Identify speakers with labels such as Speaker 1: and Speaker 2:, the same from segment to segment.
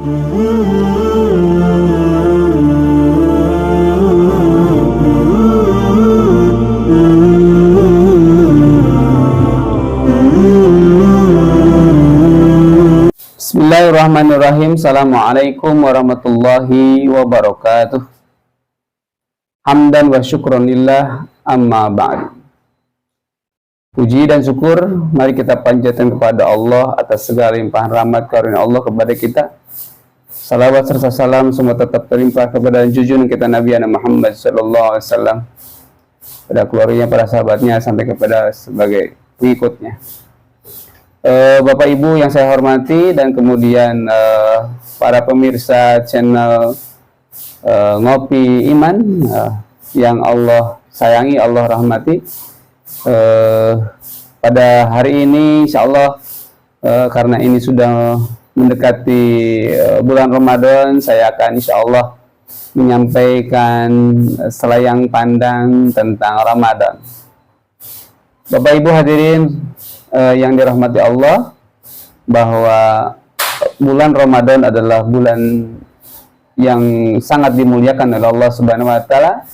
Speaker 1: Bismillahirrahmanirrahim. Assalamualaikum warahmatullahi wabarakatuh. Hamdan wa syukron lillah, amma ba'du. Puji dan syukur mari kita panjatkan kepada Allah atas segala limpahan rahmat karunia Allah kepada kita. Salawat serta salam semua tetap terlimpah kepada junjungan kita Nabi Muhammad sallallahu alaihi wasallam, pada keluarganya, para sahabatnya, sampai kepada sebagai pengikutnya. Bapak Ibu yang saya hormati, dan kemudian para pemirsa channel Ngopi Iman yang Allah sayangi, Allah rahmati. Pada hari ini insya Allah, karena ini sudah mendekati bulan Ramadan, saya akan insya Allah menyampaikan selayang pandang tentang Ramadan. Bapak Ibu hadirin yang dirahmati Allah, bahwa bulan Ramadan adalah bulan yang sangat dimuliakan oleh Allah Subhanahu wa taala,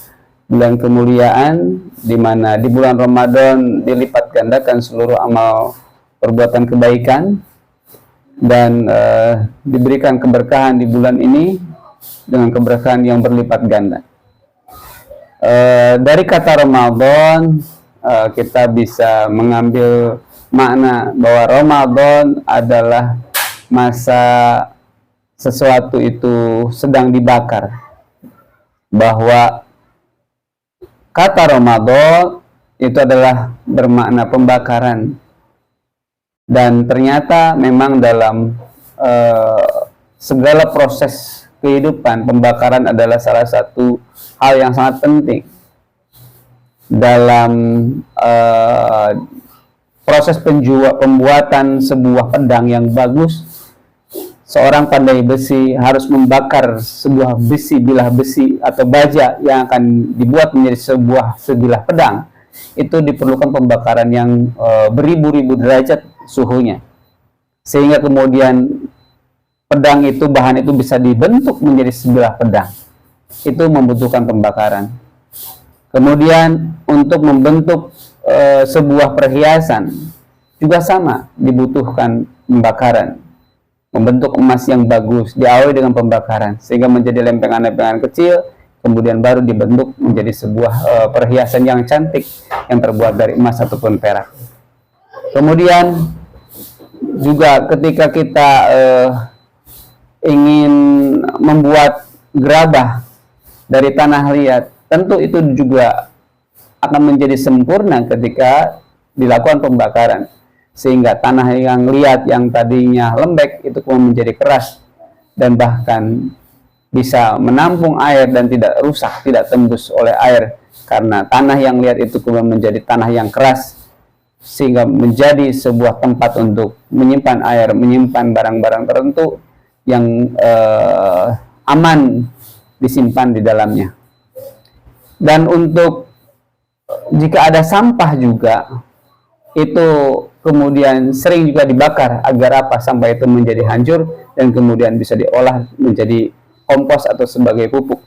Speaker 1: bulan kemuliaan, di mana di bulan Ramadan dilipat gandakan seluruh amal perbuatan kebaikan, dan diberikan keberkahan di bulan ini dengan keberkahan yang berlipat ganda. Dari kata Ramadan kita bisa mengambil makna bahwa Ramadan adalah masa sesuatu itu sedang dibakar, bahwa kata Ramadan itu adalah bermakna pembakaran. Dan ternyata memang dalam segala proses kehidupan, pembakaran adalah salah satu hal yang sangat penting dalam proses pembuatan sebuah pedang yang bagus. Seorang pandai besi harus membakar sebuah bilah besi atau baja yang akan dibuat menjadi sebuah sebilah pedang. Itu diperlukan pembakaran yang beribu-ribu derajat suhunya, sehingga kemudian pedang itu, bahan itu bisa dibentuk menjadi sebilah pedang. Itu membutuhkan pembakaran. Kemudian untuk membentuk sebuah perhiasan juga sama, dibutuhkan pembakaran. Membentuk emas yang bagus diawali dengan pembakaran sehingga menjadi lempengan-lempengan kecil, kemudian baru dibentuk menjadi sebuah perhiasan yang cantik yang terbuat dari emas ataupun perak. Kemudian juga ketika kita ingin membuat gerabah dari tanah liat, tentu itu juga akan menjadi sempurna ketika dilakukan pembakaran, sehingga tanah yang liat yang tadinya lembek itu kemudian menjadi keras dan bahkan bisa menampung air dan tidak rusak, tidak tembus oleh air, karena tanah yang liat itu kemudian menjadi tanah yang keras, sehingga menjadi sebuah tempat untuk menyimpan air, menyimpan barang-barang tertentu yang aman disimpan di dalamnya. Dan untuk jika ada sampah juga, itu kemudian sering juga dibakar agar apa? Sampah itu menjadi hancur dan kemudian bisa diolah menjadi kompos atau sebagai pupuk.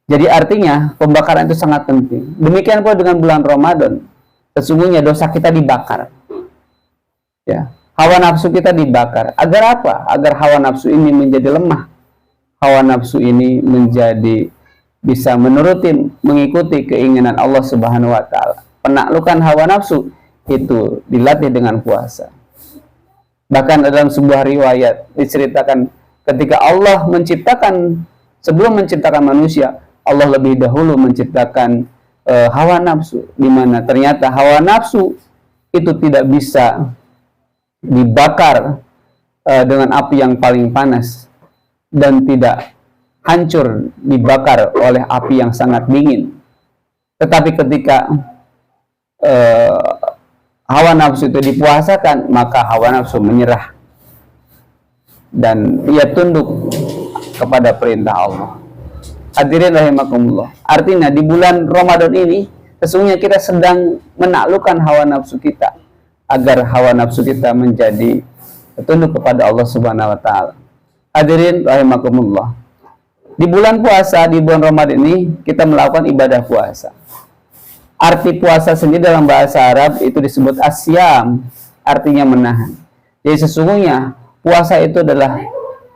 Speaker 1: Jadi artinya pembakaran itu sangat penting. Demikian pula dengan bulan Ramadan. Sesungguhnya dosa kita dibakar. Ya, hawa nafsu kita dibakar. Agar apa? Agar hawa nafsu ini menjadi lemah. Hawa nafsu ini menjadi bisa menuruti, mengikuti keinginan Allah Subhanahu wa taala. Penaklukan hawa nafsu itu dilatih dengan puasa. Bahkan dalam sebuah riwayat diceritakan ketika Allah menciptakan, sebelum menciptakan manusia, Allah lebih dahulu menciptakan hawa nafsu, di mana ternyata hawa nafsu itu tidak bisa dibakar dengan api yang paling panas, dan tidak hancur dibakar oleh api yang sangat dingin. Tetapi ketika hawa nafsu itu dipuasakan, maka hawa nafsu menyerah dan ia tunduk kepada perintah Allah. Hadirin rahimakumullah. Artinya di bulan Ramadan ini sesungguhnya kita sedang menaklukkan hawa nafsu kita, agar hawa nafsu kita menjadi tunduk kepada Allah Subhanahu wa taala. Hadirin rahimakumullah. Di bulan puasa, di bulan Ramadan ini kita melakukan ibadah puasa. Arti puasa sendiri dalam bahasa Arab itu disebut asyam, artinya menahan. Jadi sesungguhnya puasa itu adalah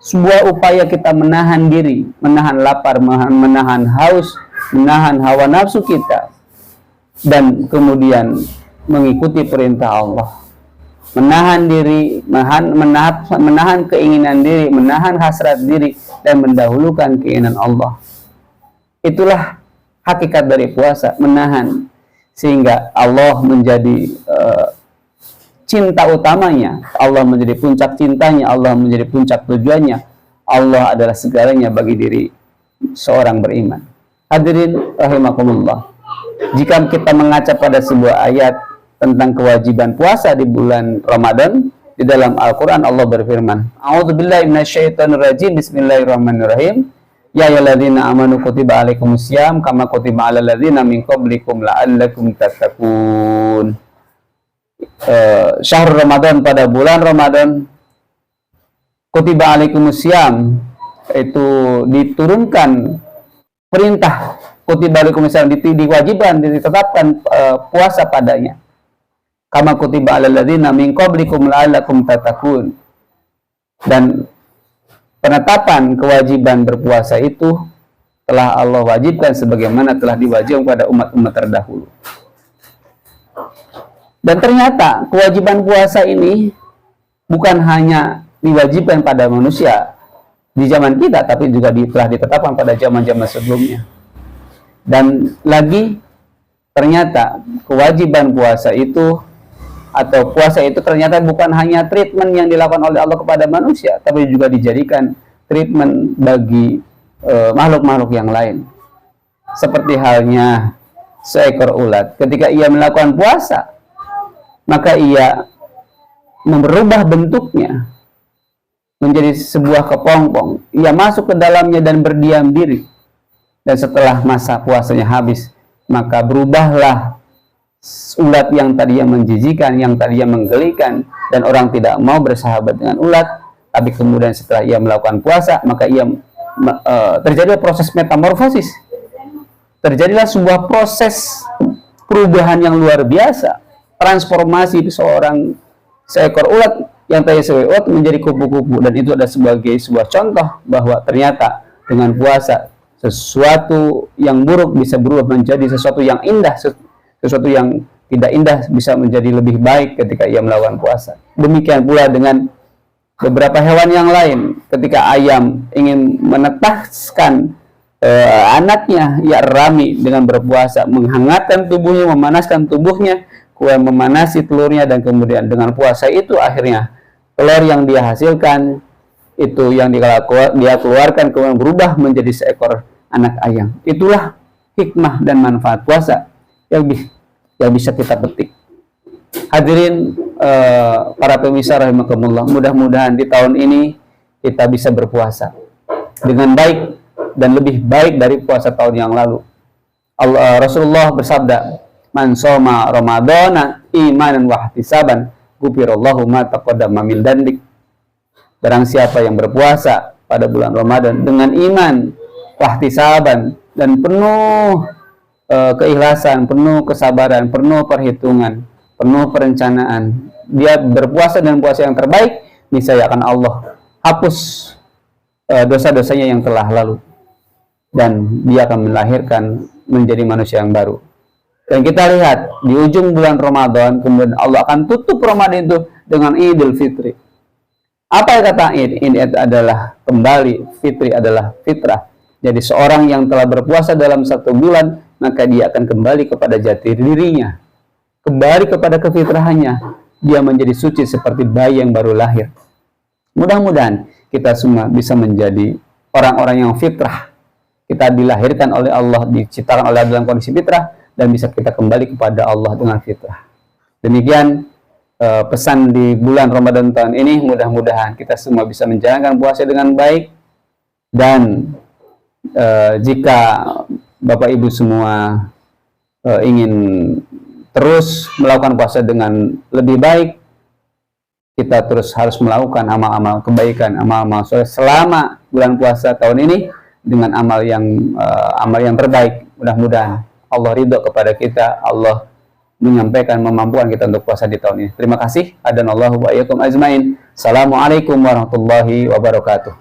Speaker 1: sebuah upaya kita menahan diri, menahan lapar, menahan haus, menahan hawa nafsu kita, dan kemudian mengikuti perintah Allah. Menahan diri, menahan keinginan diri, menahan hasrat diri, dan mendahulukan keinginan Allah. Itulah hakikat dari puasa, menahan. Sehingga Allah menjadi cinta utamanya, Allah menjadi puncak cintanya, Allah menjadi puncak tujuannya. Allah adalah segalanya bagi diri seorang beriman. Hadirin rahimakumullah. Jika kita mengaca pada sebuah ayat tentang kewajiban puasa di bulan Ramadan, di dalam Al-Quran Allah berfirman, A'udzubillahi minasyaitonirrajim, Bismillahirrahmanirrahim. Ya ayyuhalladzina amanu kutiba alaikumusiyam kama kutiba alal ladzina min qablikum la'allakum tattaqun. Syahrul Ramadan, pada bulan Ramadan, kutiba alaikumusiyam, itu diturunkan perintah, kutiba alaikumusiyam, diwajibkan, ditetapkan puasa padanya. Kama kutiba alal ladzina min qablikum la'allakum tattaqun. Dan penetapan kewajiban berpuasa itu telah Allah wajibkan sebagaimana telah diwajibkan pada umat-umat terdahulu. Dan ternyata kewajiban puasa ini bukan hanya diwajibkan pada manusia di zaman kita, tapi juga telah ditetapkan pada zaman-zaman sebelumnya. Dan lagi ternyata kewajiban puasa itu, atau puasa itu ternyata bukan hanya treatment yang dilakukan oleh Allah kepada manusia, tapi juga dijadikan treatment bagi makhluk-makhluk yang lain. Seperti halnya seekor ulat, ketika ia melakukan puasa, maka ia merubah bentuknya menjadi sebuah kepompong. Ia masuk ke dalamnya dan berdiam diri. Dan setelah masa puasanya habis, maka berubahlah ulat yang tadinya menjijikan, yang tadinya menggelikan, dan orang tidak mau bersahabat dengan ulat. Tapi kemudian setelah ia melakukan puasa, maka ia terjadilah proses metamorfosis. Terjadilah sebuah proses perubahan yang luar biasa, transformasi seekor ulat yang tadinya sebagai ulat menjadi kupu-kupu. Dan itu adalah sebagai sebuah contoh bahwa ternyata dengan puasa sesuatu yang buruk bisa berubah menjadi sesuatu yang indah, sesuatu yang tidak indah bisa menjadi lebih baik ketika ia melakukan puasa. Demikian pula dengan beberapa hewan yang lain. Ketika ayam ingin menetaskan anaknya, ia rami dengan berpuasa, menghangatkan tubuhnya, memanaskan tubuhnya, kemudian memanasi telurnya, dan kemudian dengan puasa itu akhirnya telur yang dia hasilkan itu yang dia keluarkan kemudian berubah menjadi seekor anak ayam. Itulah hikmah dan manfaat puasa yang bisa kita petik. Hadirin para pemirsa rahimakumullah, mudah-mudahan di tahun ini kita bisa berpuasa dengan baik dan lebih baik dari puasa tahun yang lalu. Rasulullah bersabda, "Man shoma ramadhana imanan wa ihtisaban, ghufirallahu ma taqaddama min dhanbik." Barang siapa yang berpuasa pada bulan Ramadan dengan iman, wahtisaban, dan penuh keikhlasan, penuh kesabaran, penuh perhitungan, penuh perencanaan, dia berpuasa dengan puasa yang terbaik, niscaya akan Allah hapus dosa-dosanya yang telah lalu, dan dia akan melahirkan menjadi manusia yang baru. Dan kita lihat di ujung bulan Ramadan, kemudian Allah akan tutup Ramadan itu dengan Idul Fitri. Apa yang kata Id? Id adalah kembali, Fitri adalah fitrah. Jadi seorang yang telah berpuasa dalam satu bulan, maka dia akan kembali kepada jati dirinya, kembali kepada kefitrahannya. Dia menjadi suci seperti bayi yang baru lahir. Mudah-mudahan kita semua bisa menjadi orang-orang yang fitrah. Kita dilahirkan oleh Allah, diciptakan oleh Allah dalam kondisi fitrah, dan bisa kita kembali kepada Allah dengan fitrah. Demikian pesan di bulan Ramadan tahun ini. Mudah-mudahan kita semua bisa menjalankan puasa dengan baik. Dan jika Bapak Ibu semua ingin terus melakukan puasa dengan lebih baik, kita terus harus melakukan amal-amal kebaikan, amal-amal soleh selama bulan puasa tahun ini dengan amal yang terbaik. Mudah-mudahan Allah ridho kepada kita, Allah menyampaikan, memampukan kita untuk puasa di tahun ini. Terima kasih. Adanallahu wa iyyakum ajmain. Assalamualaikum warahmatullahi wabarakatuh.